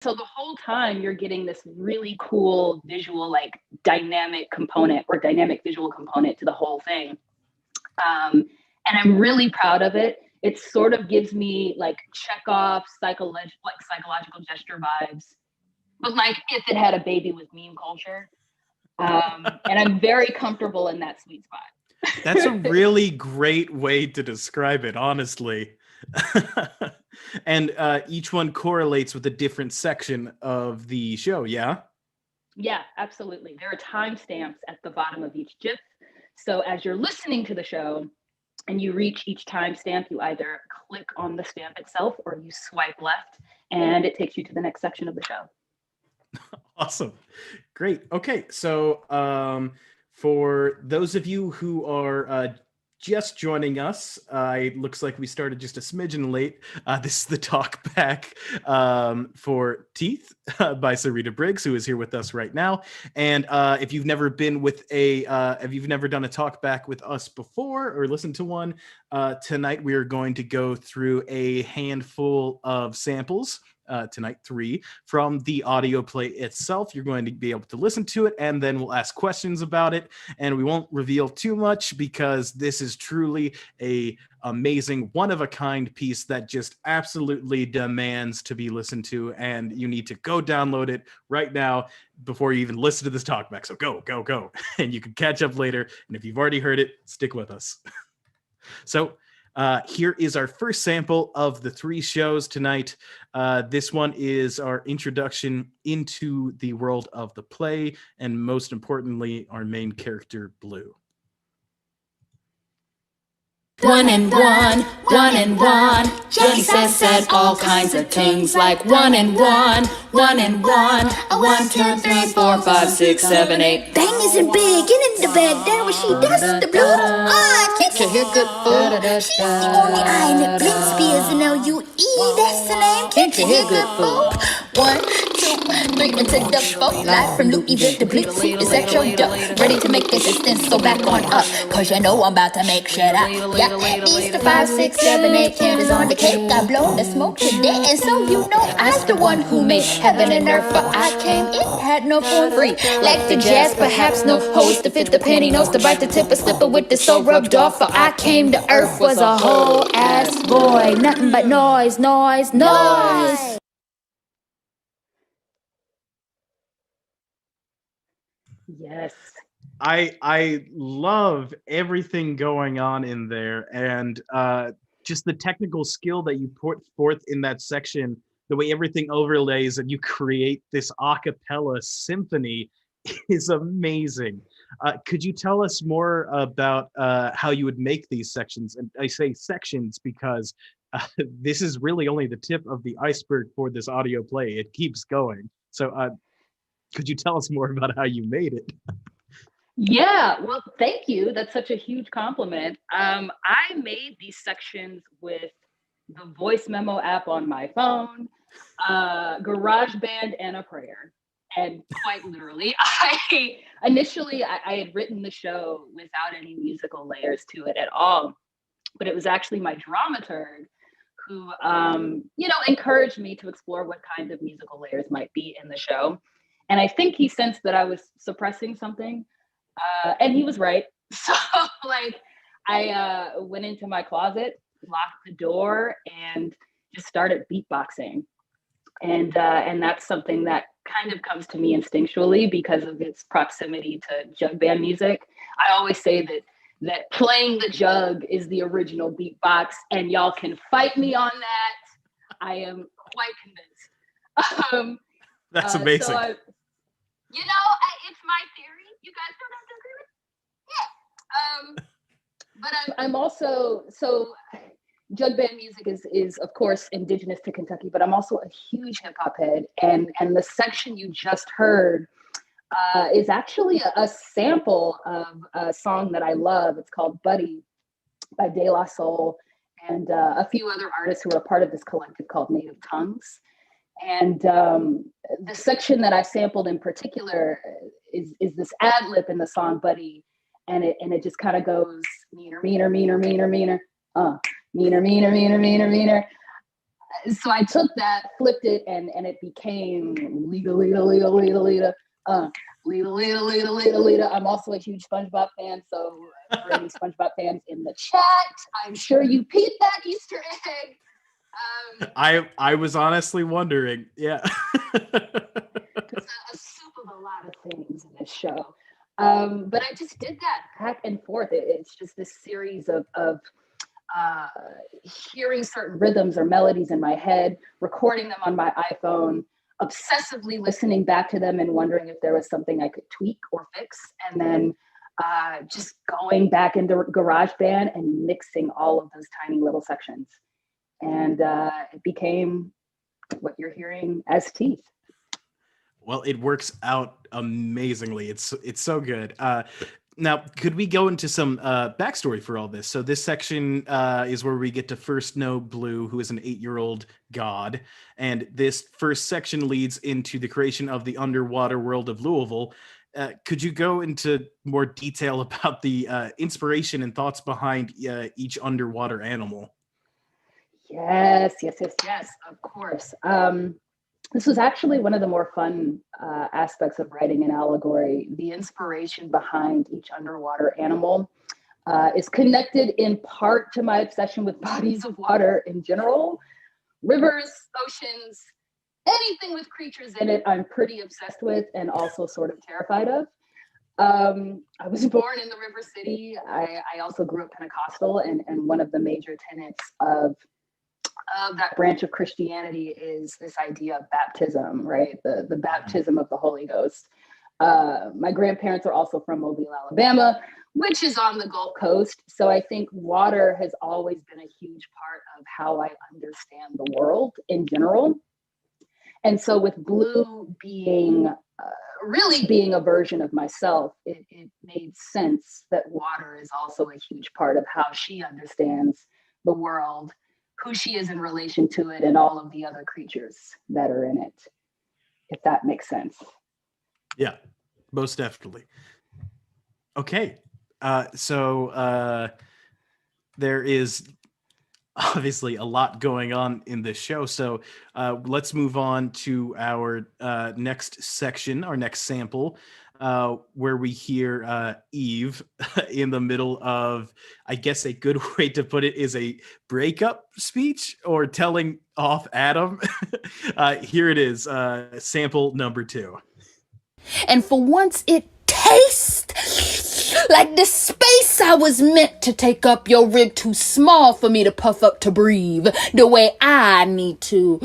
So the whole time you're getting this really cool visual, like dynamic component or dynamic visual component to the whole thing. And I'm really proud of it. It sort of gives me like Chekhov psychological gesture vibes, but like if it had a baby with meme culture. And I'm very comfortable in that sweet spot. That's a really great way to describe it, honestly. And each one correlates with a different section of the show, yeah? Yeah, absolutely. There are timestamps at the bottom of each GIF. So as you're listening to the show and you reach each timestamp, you either click on the stamp itself or you swipe left and it takes you to the next section of the show. Awesome. Great. Okay. So for those of you who are just joining us, it looks like we started just a smidgen late. This is the talk back for Teeth by Sarita Briggs, who is here with us right now. And if you've never been with if you've never done a talk back with us before or listened to one, tonight we are going to go through a handful of samples. Tonight, 3 from the audio play itself. You're going to be able to listen to it, and then we'll ask questions about it. And we won't reveal too much because this is truly a amazing, one-of-a-kind piece that just absolutely demands to be listened to. And you need to go download it right now before you even listen to this talkback. So go, go, go, and you can catch up later. And if you've already heard it, stick with us. So. Here is our first sample of the 3 shows tonight. This one is our introduction into the world of the play, and most importantly, our main character, Blue. 1 and 1, 1 and 1. Johnny said all kinds of things like 1 and 1, 1 and 1. 1, 2, 3, 4, 5, 6, 7, 8. Bang isn't big, get in the bed, there where she does the blue. Can't you hear good food? She's the only eye and it blinks beers and L-U-E, that's the name. Can't you hear good food? 1, 2, 3, into the folk. Live from Louisville to Blitzy, is that your dough? Ready to make assistance, so back on up, cause you know I'm about to make shit up. Yeah, these the 5, 6, 7, 8 candles on the cake. I blow the smoke today, and so you know I's the one who made heaven and earth. But I came, it had no form free. Like the jazz, perhaps no hose to fit the penny nose to bite the tip, a slipper with the soul rubbed off. For I came to earth was a whole ass boy, nothing but noise, noise, noise. Yes. I love everything going on in there, and just the technical skill that you put forth in that section, the way everything overlays and you create this a cappella symphony is amazing. Could you tell us more about how you would make these sections? And I say sections because this is really only the tip of the iceberg for this audio play. It keeps going. So could you tell us more about how you made it? Yeah, well, thank you. That's such a huge compliment. I made these sections with the voice memo app on my phone, GarageBand, and a prayer. And quite literally, initially I had written the show without any musical layers to it at all. But it was actually my dramaturg who, encouraged me to explore what kinds of musical layers might be in the show. And I think he sensed that I was suppressing something. And he was right. So I went into my closet, locked the door, and just started beatboxing. And that's something that kind of comes to me instinctually because of its proximity to jug band music. I always say that playing the jug is the original beatbox, and y'all can fight me on that. I am quite convinced. That's amazing. So it's my theory. You guys don't have to agree with it. Yeah. But I'm also, so jug band music is of course indigenous to Kentucky, but I'm also a huge hip hop head. And the section you just heard is actually a sample of a song that I love. It's called Buddy by De La Soul and a few other artists who are part of this collective called Native Tongues. And the section that I sampled in particular is this ad lib in the song Buddy, and it just kind of goes meaner, meaner, meaner, meaner, meaner, meaner, meaner, meaner, meaner, meaner. So I took that, flipped it, and it became Lita, Lita, Lita, Lita, Lita. Lita, Lita, Lita, Lita, Lita. I'm also a huge SpongeBob fan, so for any SpongeBob fans in the chat, I'm sure you peeped that Easter egg. I was honestly wondering. Yeah. It's a soup of a lot of things in this show. But I just did that back and forth. It's just this series of hearing certain rhythms or melodies in my head, recording them on my iPhone, obsessively listening back to them and wondering if there was something I could tweak or fix, and then just going back into GarageBand and mixing all of those tiny little sections. And it became what you're hearing as Teeth. Well, it works out amazingly. It's so good. Now, could we go into some backstory for all this? So this section is where we get to first know Blue, who is an 8-year-old god. And this first section leads into the creation of the underwater world of Louisville. Could you go into more detail about the inspiration and thoughts behind each underwater animal? Yes, of course. This was actually one of the more fun aspects of writing an allegory. The inspiration behind each underwater animal is connected in part to my obsession with bodies of water in general. Rivers, oceans, anything with creatures in it, I'm pretty obsessed with and also sort of terrified of. I was born in the River City. I also grew up Pentecostal, and one of the major tenets of that branch of Christianity is this idea of baptism, right? The baptism of the Holy Ghost. My grandparents are also from Mobile, Alabama, which is on the Gulf Coast. So I think water has always been a huge part of how I understand the world in general. And so with Blue being really being a version of myself, it made sense that water is also a huge part of how she understands the world, who she is in relation to it, and all of the other creatures that are in it, if that makes sense. Yeah, most definitely. Okay, so there is obviously a lot going on in this show. So let's move on to our next section, our next sample, where we hear Eve in the middle of, I guess a good way to put it is a breakup speech or telling off Adam. Here it is, sample number 2. And for once it tastes like the space I was meant to take up. Your rib too small for me to puff up to breathe the way I need to.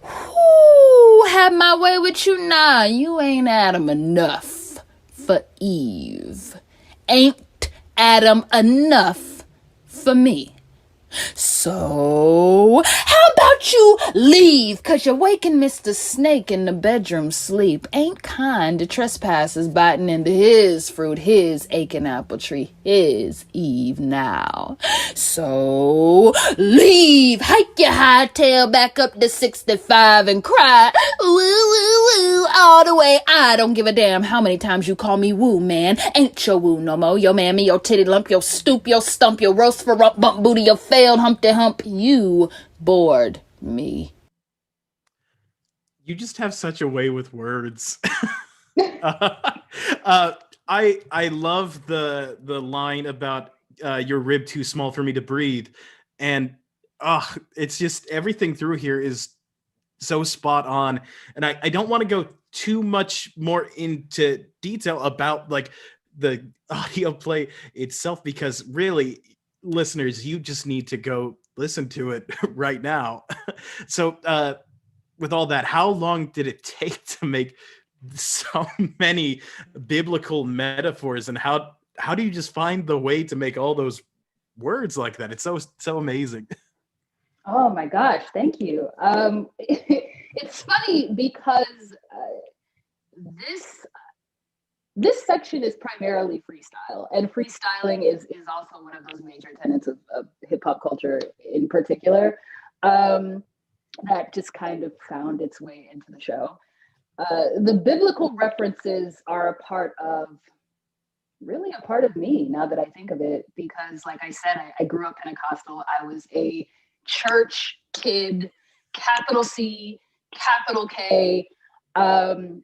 Ooh, have my way with you. Nah, you ain't Adam enough for Eve. Ain't Adam enough for me. So, how about you leave? 'Cause you're waking Mr. Snake in the bedroom sleep. Ain't kind to trespassers biting into his fruit, his aching apple tree, his Eve now. So, leave. Hike your high tail back up to 65 and cry, woo, woo, woo, all the way. I don't give a damn how many times you call me woo, man. Ain't your woo no more. Your mammy, your titty lump, your stoop, your stump, your roast for rump, bump booty, your failed humpty hump. You bored me. You just have such a way with words. I love the line about your rib too small for me to breathe, and it's just everything through here is so spot on. And I don't want to go too much more into detail about like the audio play itself, because really, listeners, you just need to go listen to it right now. So with all that, how long did it take to make so many biblical metaphors, and how do you just find the way to make all those words like that? It's so amazing. Oh my gosh, thank you. It's funny because this section is primarily freestyle, and freestyling is also one of those major tenets of hip hop culture in particular, that just kind of found its way into the show. The biblical references are really a part of me now that I think of it, because like I said, I grew up Pentecostal. I was a church kid, capital C, capital K. And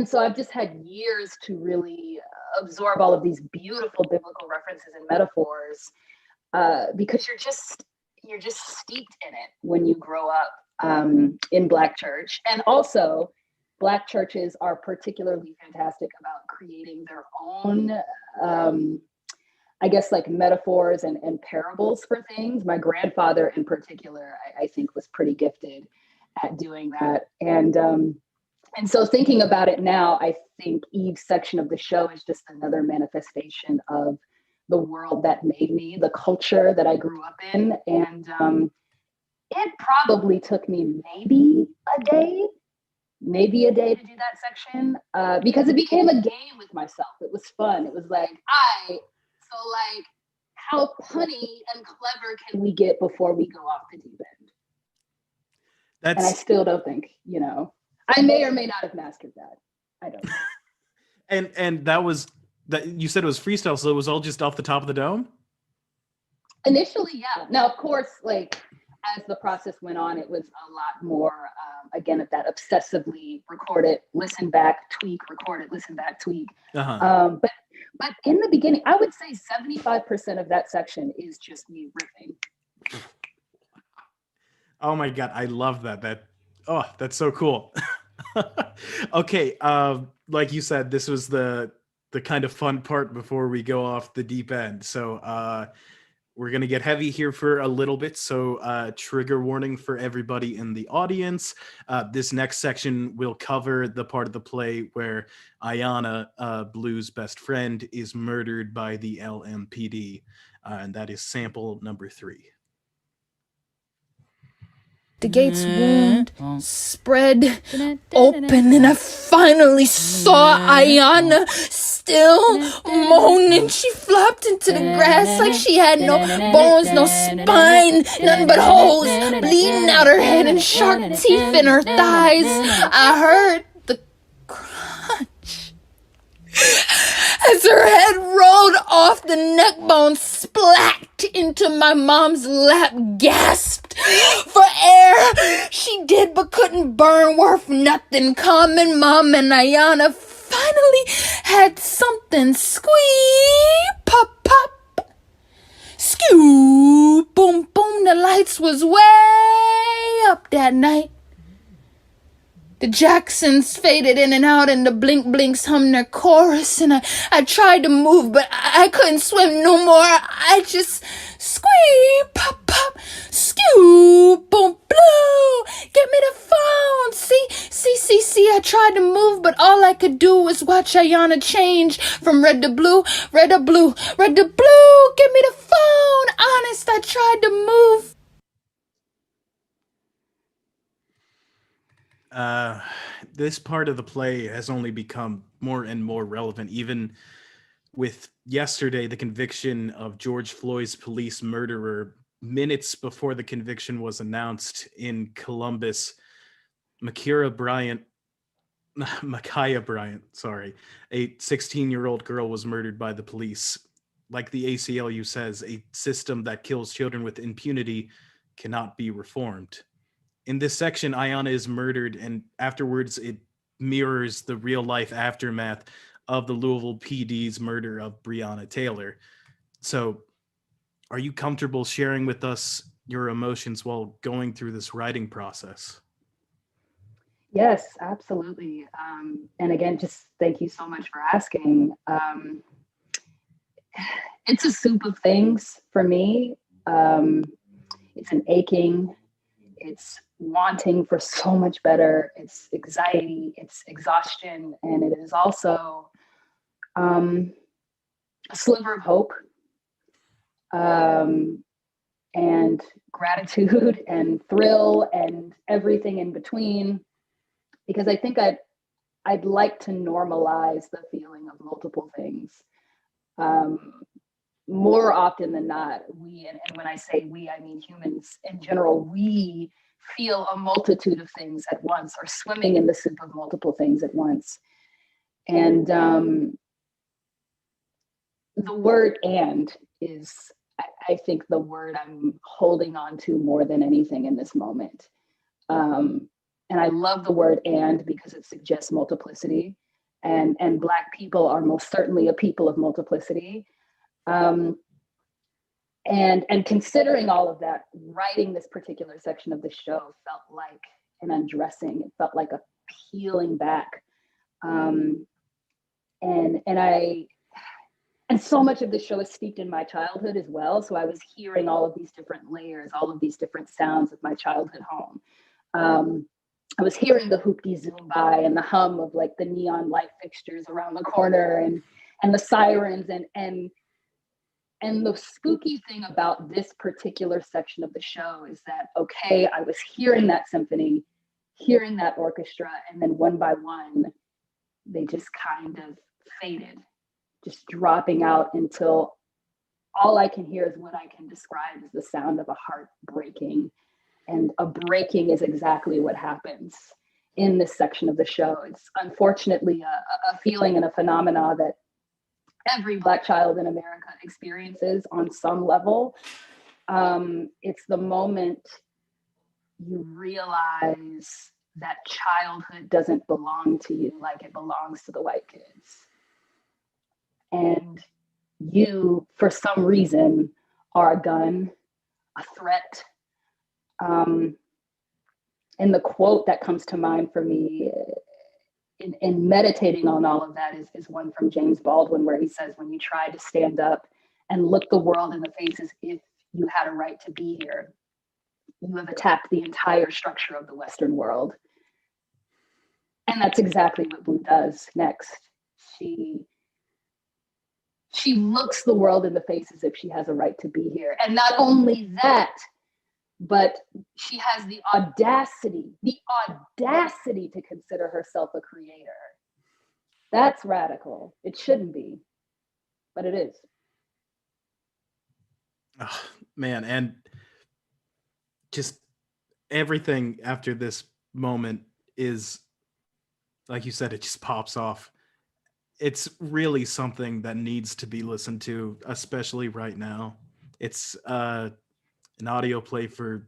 so I've just had years to really absorb all of these beautiful biblical references and metaphors, because you're just steeped in it when you grow up in Black church. And also, Black churches are particularly fantastic about creating their own, I guess, like metaphors and parables for things. My grandfather in particular, I think, was pretty gifted at doing that. And so thinking about it now, I think Eve's section of the show is just another manifestation of the world that made me, the culture that I grew up in. And it probably took me maybe a day to do that section, because it became a game with myself. It was fun. It was like, how punny and clever can we get before we go off the deep end? And I still don't think, I may or may not have mastered that. I don't know. And that you said it was freestyle, so it was all just off the top of the dome? Initially, yeah. Now, of course, like as the process went on, it was a lot more, again, of that obsessively record it, listen back, tweak, record it, listen back, tweak. But in the beginning, I would say 75% of that section is just me riffing. Oh my God, I love that. That's so cool. Okay, like you said, this was the kind of fun part before we go off the deep end. So we're going to get heavy here for a little bit. So trigger warning for everybody in the audience. This next section will cover the part of the play where Ayanna, Blue's best friend, is murdered by the LMPD. And that is sample number 3. The gate's wound spread open, and I finally saw Ayanna still moaning. She flopped into the grass like she had no bones, no spine, nothing but holes bleeding out her head and sharp teeth in her thighs. I heard the crunch as her head rolled off the neck bone, splat into my mom's lap, gasped for air. She did but couldn't burn, worth nothing. Common Mom and Ayanna finally had something. Squeak, pop, pop. Skew, boom, boom. The lights was way up that night. The Jacksons faded in and out, and the blink blinks hummed their chorus, and I tried to move, but I couldn't swim no more. I just squeak, pop, pop, skew, boom, blue, get me the phone. See, I tried to move, but all I could do was watch Ayanna change from red to blue, red to blue, red to blue, get me the phone. Honest, I tried to move. This part of the play has only become more and more relevant, even with yesterday, the conviction of George Floyd's police murderer. Minutes before the conviction was announced in Columbus, Ma'Khia Bryant, a 16-year-old girl, was murdered by the police. Like the ACLU says, a system that kills children with impunity cannot be reformed. In this section, Ayanna is murdered, and afterwards it mirrors the real-life aftermath of the Louisville PD's murder of Breonna Taylor. So, are you comfortable sharing with us your emotions while going through this writing process? Yes, absolutely. And again, just thank you so much for asking. It's a soup of things for me. It's an aching, it's wanting for so much better, it's anxiety, it's exhaustion, and it is also a sliver of hope, and gratitude and thrill and everything in between, because I think I'd like to normalize the feeling of multiple things. More often than not, we, and when I say we, I mean humans in general, we feel a multitude of things at once, or swimming in the soup of multiple things at once. And the word "and" is I think the word I'm holding on to more than anything in this moment. And I love the word "and" because it suggests multiplicity, and Black people are most certainly a people of multiplicity. Um, and considering all of that, writing this particular section of the show felt like an undressing. It felt like a peeling back, um, and so much of the show is steeped in my childhood as well. So I was hearing all of these different layers, all of these different sounds of my childhood home. I was hearing the hoopty zumba and the hum of like the neon light fixtures around the corner, and the sirens, and the spooky thing about this particular section of the show is that, okay, I was hearing that symphony, hearing that orchestra, and then one by one, they just kind of faded, just dropping out until all I can hear is what I can describe as the sound of a heart breaking. And a breaking is exactly what happens in this section of the show. It's unfortunately a feeling and a phenomena that every Black child in America experiences on some level. It's the moment you realize that childhood doesn't belong to you like it belongs to the white kids. And you, for some reason, are a gun, a threat. And the quote that comes to mind for me in meditating on all of that is one from James Baldwin, where he says, when you try to stand up and look the world in the face as if you had a right to be here, you have attacked the entire structure of the Western world. And that's exactly what Blue does next. She looks the world in the face as if she has a right to be here. And not only that, but she has the audacity to consider herself a creator. That's radical. It shouldn't be, but it is. Oh, man, and just everything after this moment is, like you said, it just pops off. It's really something that needs to be listened to, especially right now. It's an audio play for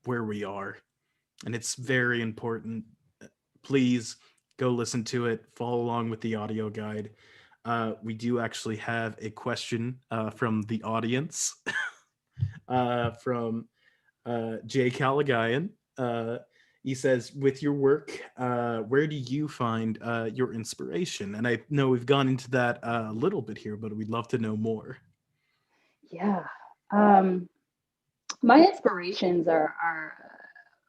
where we are, and it's very important. Please go listen to it, follow along with the audio guide. We do actually have a question from the audience from Jay Callagayan. He says, with your work, where do you find your inspiration? And I know we've gone into that a little bit here, but we'd love to know more. Yeah. My inspirations are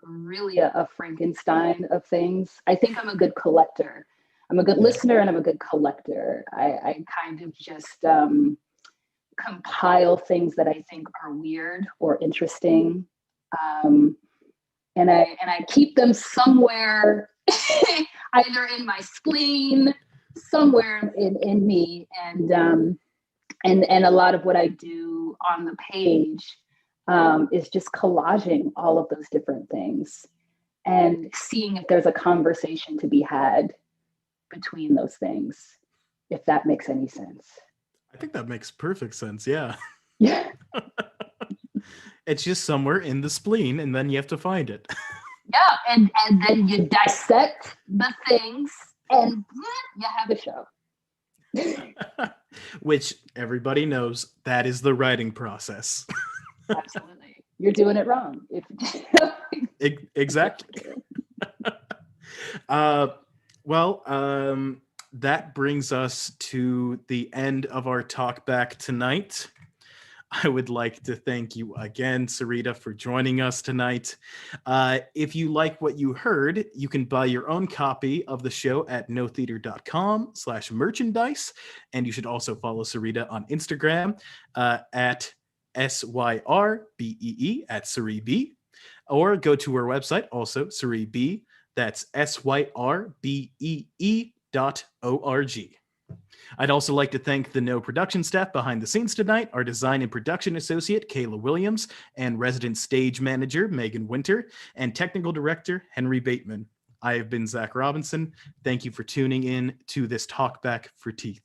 really a Frankenstein of things. I think I'm a good collector. I'm a good listener and I'm a good collector. I kind of just compile things that I think are weird or interesting. And I keep them somewhere, either in my spleen, somewhere in me. And a lot of what I do on the page is just collaging all of those different things and seeing if there's a conversation to be had between those things, if that makes any sense. I think that makes perfect sense. Yeah. Yeah. It's just somewhere in the spleen, and then you have to find it. Yeah. And then you dissect the things and you have a show. Which everybody knows that is the writing process. Absolutely. You're doing it wrong. Exactly. That brings us to the end of our talk back tonight. I would like to thank you again, Sarita, for joining us tonight. If you like what you heard, you can buy your own copy of the show at notheater.com/merchandise. And you should also follow Sarita on Instagram at SYRBEE at SyriB, or go to her website, also SyriB, that's SYRBEE.org. I'd also like to thank the No production staff behind the scenes tonight, our design and production associate, Kayla Williams, and resident stage manager, Megan Winter, and technical director, Henry Bateman. I have been Zach Robinson. Thank you for tuning in to this Talk Back for Teeth.